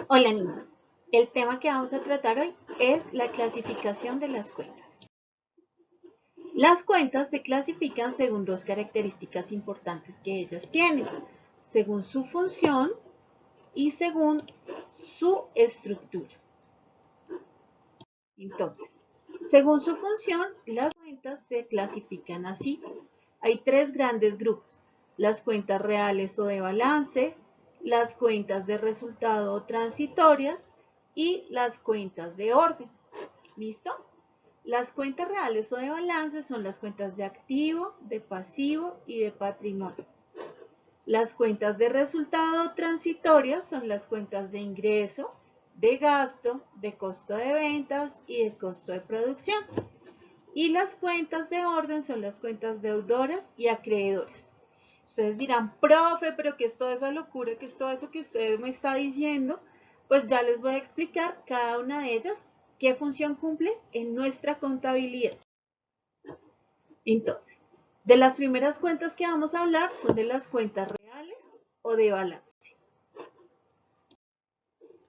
Hola niños, el tema que vamos a tratar hoy es la clasificación de las cuentas. Las cuentas se clasifican según dos características importantes que ellas tienen, según su función y según su estructura. Entonces, según su función, las cuentas se clasifican así. Hay tres grandes grupos: las cuentas reales o de balance, las cuentas de resultado transitorias y las cuentas de orden. ¿Listo? Las cuentas reales o de balance son las cuentas de activo, de pasivo y de patrimonio. Las cuentas de resultado transitorias son las cuentas de ingreso, de gasto, de costo de ventas y de costo de producción. Y las cuentas de orden son las cuentas deudoras y acreedoras. Ustedes dirán, profe, pero ¿qué es toda esa locura? ¿Qué es todo eso que usted me está diciendo? Pues ya les voy a explicar cada una de ellas qué función cumple en nuestra contabilidad. Entonces, de las primeras cuentas que vamos a hablar son de las cuentas reales o de balance.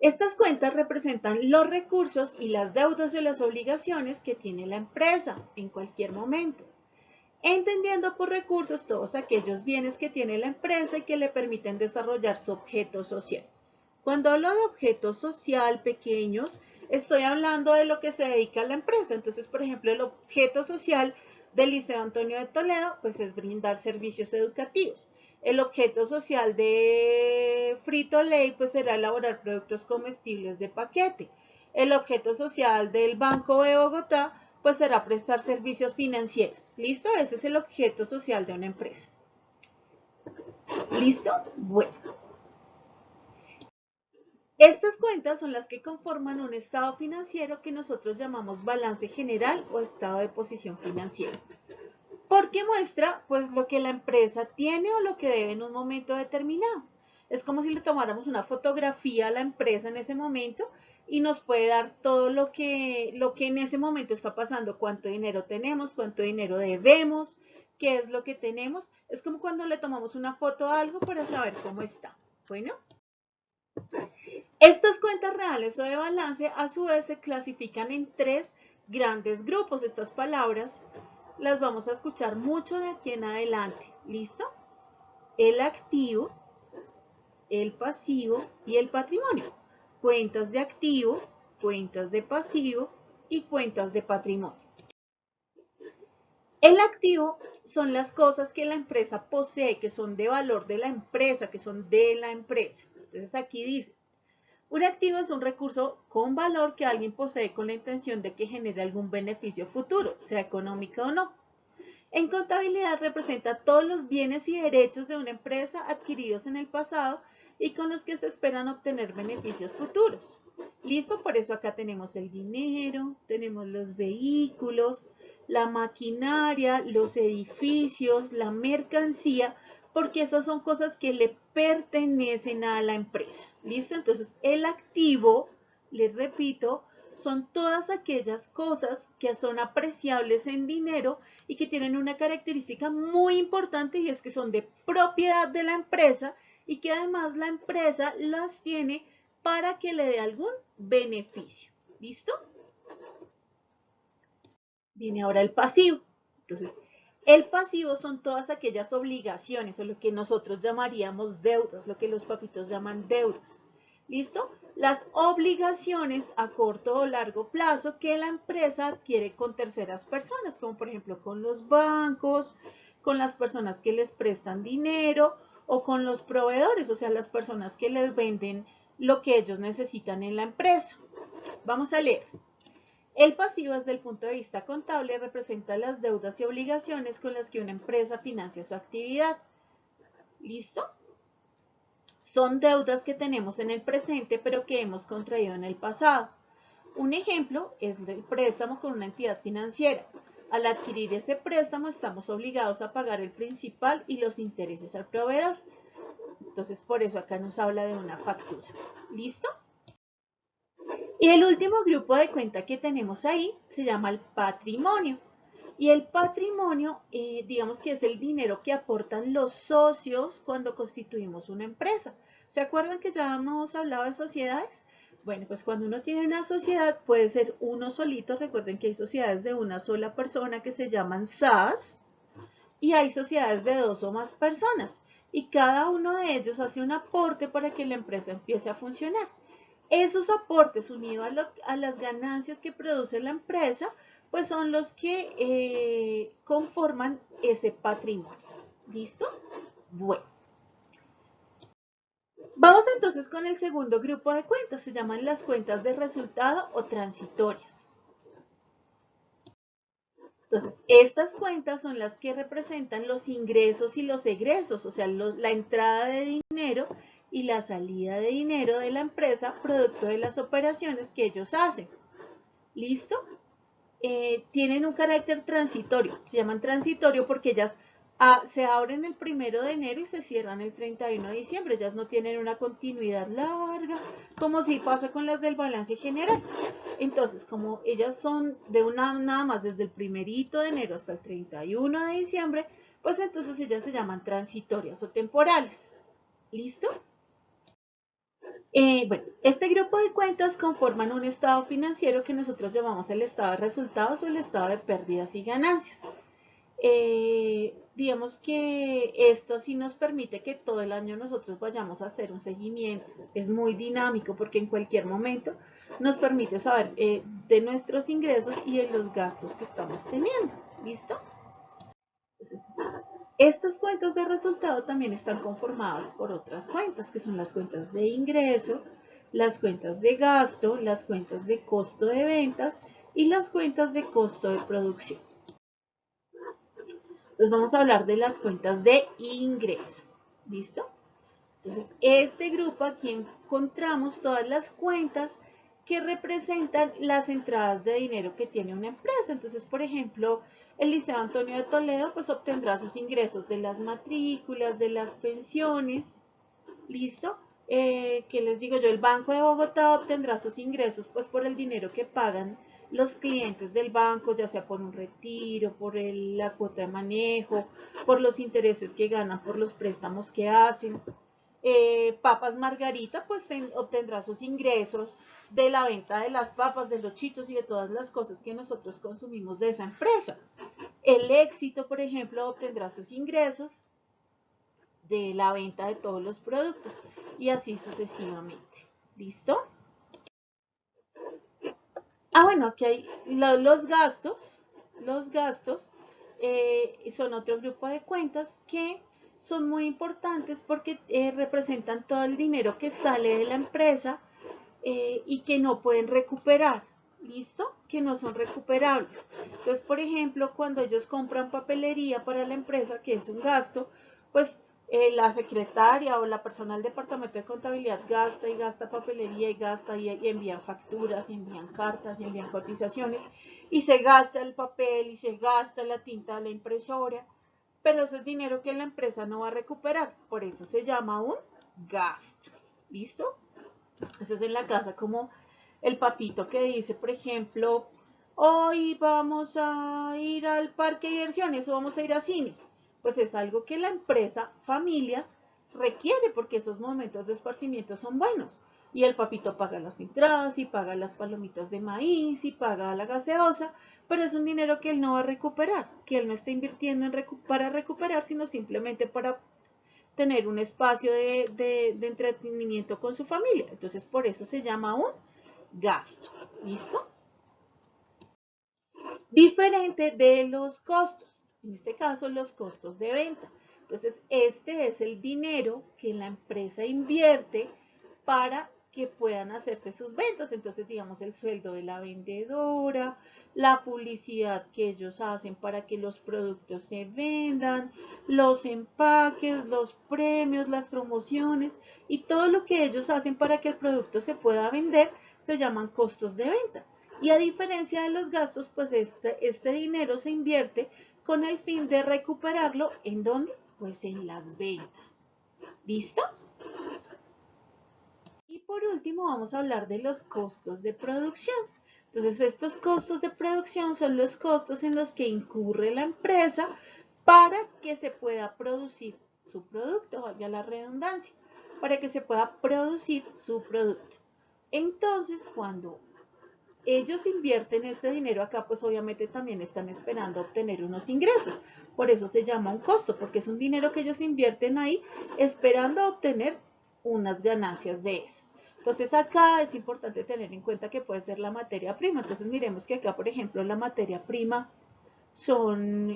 Estas cuentas representan los recursos y las deudas o las obligaciones que tiene la empresa en cualquier momento, entendiendo por recursos todos aquellos bienes que tiene la empresa y que le permiten desarrollar su objeto social. Cuando hablo de objeto social pequeños, estoy hablando de lo que se dedica a la empresa. Entonces, por ejemplo, el objeto social del Liceo Antonio de Toledo, pues es brindar servicios educativos. El objeto social de Frito-Lay, pues será elaborar productos comestibles de paquete. El objeto social del Banco de Bogotá, pues será prestar servicios financieros. ¿Listo? Ese es el objeto social de una empresa. ¿Listo? Bueno. Estas cuentas son las que conforman un estado financiero que nosotros llamamos balance general o estado de posición financiera, porque muestra pues lo que la empresa tiene o lo que debe en un momento determinado. Es como si le tomáramos una fotografía a la empresa en ese momento y nos puede dar todo lo que en ese momento está pasando, cuánto dinero tenemos, cuánto dinero debemos, qué es lo que tenemos. Es como cuando le tomamos una foto a algo para saber cómo está. Bueno. Estas cuentas reales o de balance a su vez se clasifican en tres grandes grupos. Estas palabras las vamos a escuchar mucho de aquí en adelante. ¿Listo? El activo, el pasivo y el patrimonio. Cuentas de activo, cuentas de pasivo y cuentas de patrimonio. El activo son las cosas que la empresa posee, que son de valor de la empresa, que son de la empresa. Entonces aquí dice, un activo es un recurso con valor que alguien posee con la intención de que genere algún beneficio futuro, sea económico o no. En contabilidad representa todos los bienes y derechos de una empresa adquiridos en el pasado y con los que se esperan obtener beneficios futuros. ¿Listo? Por eso acá tenemos el dinero, tenemos los vehículos, la maquinaria, los edificios, la mercancía, porque esas son cosas que le pertenecen a la empresa. ¿Listo? Entonces, el activo, les repito, son todas aquellas cosas que son apreciables en dinero y que tienen una característica muy importante, y es que son de propiedad de la empresa y que además la empresa las tiene para que le dé algún beneficio. ¿Listo? Viene ahora el pasivo. Entonces, el pasivo son todas aquellas obligaciones o lo que nosotros llamaríamos deudas, lo que los papitos llaman deudas. ¿Listo? Las obligaciones a corto o largo plazo que la empresa adquiere con terceras personas, como por ejemplo con los bancos, con las personas que les prestan dinero o con los proveedores, o sea, las personas que les venden lo que ellos necesitan en la empresa. Vamos a leer. El pasivo, desde el punto de vista contable, representa las deudas y obligaciones con las que una empresa financia su actividad. ¿Listo? Son deudas que tenemos en el presente, pero que hemos contraído en el pasado. Un ejemplo es el préstamo con una entidad financiera. Al adquirir este préstamo, estamos obligados a pagar el principal y los intereses al proveedor. Entonces, por eso acá nos habla de una factura. ¿Listo? Y el último grupo de cuenta que tenemos ahí se llama el patrimonio. Y el patrimonio, digamos que es el dinero que aportan los socios cuando constituimos una empresa. ¿Se acuerdan que ya hemos hablado de sociedades? Bueno, pues cuando uno tiene una sociedad puede ser uno solito. Recuerden que hay sociedades de una sola persona que se llaman SAS y hay sociedades de dos o más personas. Y cada uno de ellos hace un aporte para que la empresa empiece a funcionar. Esos aportes unidos a las ganancias que produce la empresa, pues son los que conforman ese patrimonio. ¿Listo? Bueno. Vamos entonces con el segundo grupo de cuentas, se llaman las cuentas de resultado o transitorias. Entonces, estas cuentas son las que representan los ingresos y los egresos, o sea, la entrada de dinero y la salida de dinero de la empresa producto de las operaciones que ellos hacen. ¿Listo? Tienen un carácter transitorio, se llaman transitorio porque ellas se abren el 1 de enero y se cierran el 31 de diciembre, ellas no tienen una continuidad larga, como si pasa con las del balance general. Entonces, como ellas son de nada más desde el 1 de enero hasta el 31 de diciembre, pues entonces ellas se llaman transitorias o temporales. ¿Listo? Bueno, este grupo de cuentas conforman un estado financiero que nosotros llamamos el estado de resultados o el estado de pérdidas y ganancias. Digamos que esto sí nos permite que todo el año nosotros vayamos a hacer un seguimiento. Es muy dinámico porque en cualquier momento nos permite saber de nuestros ingresos y de los gastos que estamos teniendo. ¿Listo? Entonces, estas cuentas de resultado también están conformadas por otras cuentas, que son las cuentas de ingreso, las cuentas de gasto, las cuentas de costo de ventas y las cuentas de costo de producción. Entonces vamos a hablar de las cuentas de ingreso. ¿Listo? Entonces, este grupo aquí encontramos todas las cuentas que representan las entradas de dinero que tiene una empresa. Entonces, por ejemplo, el Liceo Antonio de Toledo pues obtendrá sus ingresos de las matrículas, de las pensiones. ¿Listo? ¿Qué les digo yo? El Banco de Bogotá obtendrá sus ingresos pues por el dinero que pagan los clientes del banco, ya sea por un retiro, por la cuota de manejo, por los intereses que ganan, por los préstamos que hacen. Papas Margarita pues obtendrá sus ingresos de la venta de las papas, de los chitos y de todas las cosas que nosotros consumimos de esa empresa. El Éxito, por ejemplo, obtendrá sus ingresos de la venta de todos los productos y así sucesivamente. ¿Listo? Bueno, aquí hay los gastos. Los gastos son otro grupo de cuentas que son muy importantes porque representan todo el dinero que sale de la empresa y que no pueden recuperar. ¿Listo? Que no son recuperables. Entonces, por ejemplo, cuando ellos compran papelería para la empresa, que es un gasto, pues la secretaria o la persona del departamento de contabilidad gasta y gasta papelería y gasta y envían facturas, y envían cartas, y envían cotizaciones y se gasta el papel y se gasta la tinta de la impresora, pero ese es dinero que la empresa no va a recuperar, por eso se llama un gasto. ¿Listo? Eso es en la casa como el papito que dice, por ejemplo, hoy vamos a ir al parque de diversiones o vamos a ir a cine. Pues es algo que la empresa, familia, requiere porque esos momentos de esparcimiento son buenos. Y el papito paga las entradas y paga las palomitas de maíz y paga la gaseosa, pero es un dinero que él no va a recuperar, que él no está invirtiendo para recuperar, sino simplemente para tener un espacio de entretenimiento con su familia. Entonces, por eso se llama un gasto. ¿Listo? Diferente de los costos. En este caso, los costos de venta. Entonces, este es el dinero que la empresa invierte para que puedan hacerse sus ventas. Entonces, digamos, el sueldo de la vendedora, la publicidad que ellos hacen para que los productos se vendan, los empaques, los premios, las promociones y todo lo que ellos hacen para que el producto se pueda vender se llaman costos de venta. Y a diferencia de los gastos, pues este dinero se invierte con el fin de recuperarlo. ¿En dónde? Pues en las ventas. ¿Listo? Y por último vamos a hablar de los costos de producción. Entonces estos costos de producción son los costos en los que incurre la empresa para que se pueda producir su producto, valga la redundancia, para que se pueda producir su producto. Entonces, cuando ellos invierten este dinero acá, pues obviamente también están esperando obtener unos ingresos. Por eso se llama un costo, porque es un dinero que ellos invierten ahí esperando obtener unas ganancias de eso. Entonces acá es importante tener en cuenta que puede ser la materia prima. Entonces miremos que acá, por ejemplo, la materia prima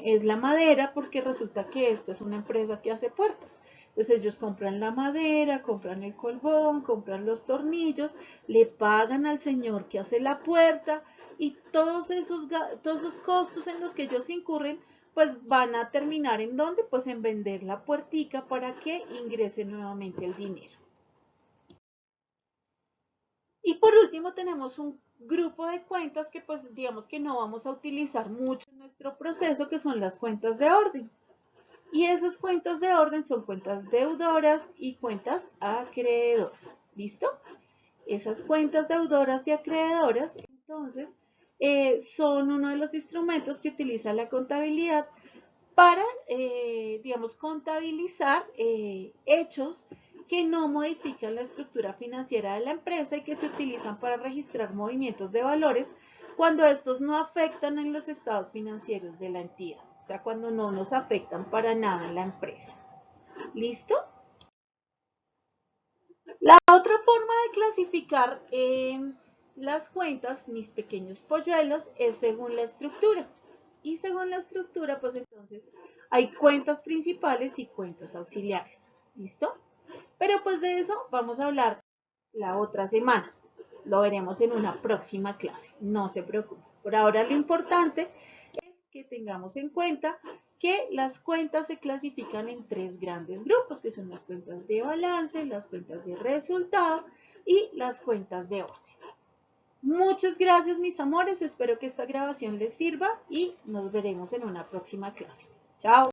es la madera, porque resulta que esto es una empresa que hace puertas. Entonces ellos compran la madera, compran el colbón, compran los tornillos, le pagan al señor que hace la puerta y todos esos costos en los que ellos incurren, pues van a terminar en dónde? Pues en vender la puertica para que ingrese nuevamente el dinero. Y por último tenemos un grupo de cuentas que pues digamos que no vamos a utilizar mucho en nuestro proceso, que son las cuentas de orden. Y esas cuentas de orden son cuentas deudoras y cuentas acreedoras. ¿Listo? Esas cuentas deudoras y acreedoras, entonces, son uno de los instrumentos que utiliza la contabilidad para, digamos, contabilizar hechos que no modifican la estructura financiera de la empresa y que se utilizan para registrar movimientos de valores cuando estos no afectan en los estados financieros de la entidad, o sea, cuando no nos afectan para nada en la empresa. ¿Listo? La otra forma de clasificar las cuentas, mis pequeños polluelos, es según la estructura. Y según la estructura, pues entonces hay cuentas principales y cuentas auxiliares. ¿Listo? Pero pues de eso vamos a hablar la otra semana. Lo veremos en una próxima clase. No se preocupen. Por ahora lo importante es que tengamos en cuenta que las cuentas se clasifican en 3 grandes grupos, que son las cuentas de balance, las cuentas de resultado y las cuentas de orden. Muchas gracias, mis amores. Espero que esta grabación les sirva y nos veremos en una próxima clase. Chao.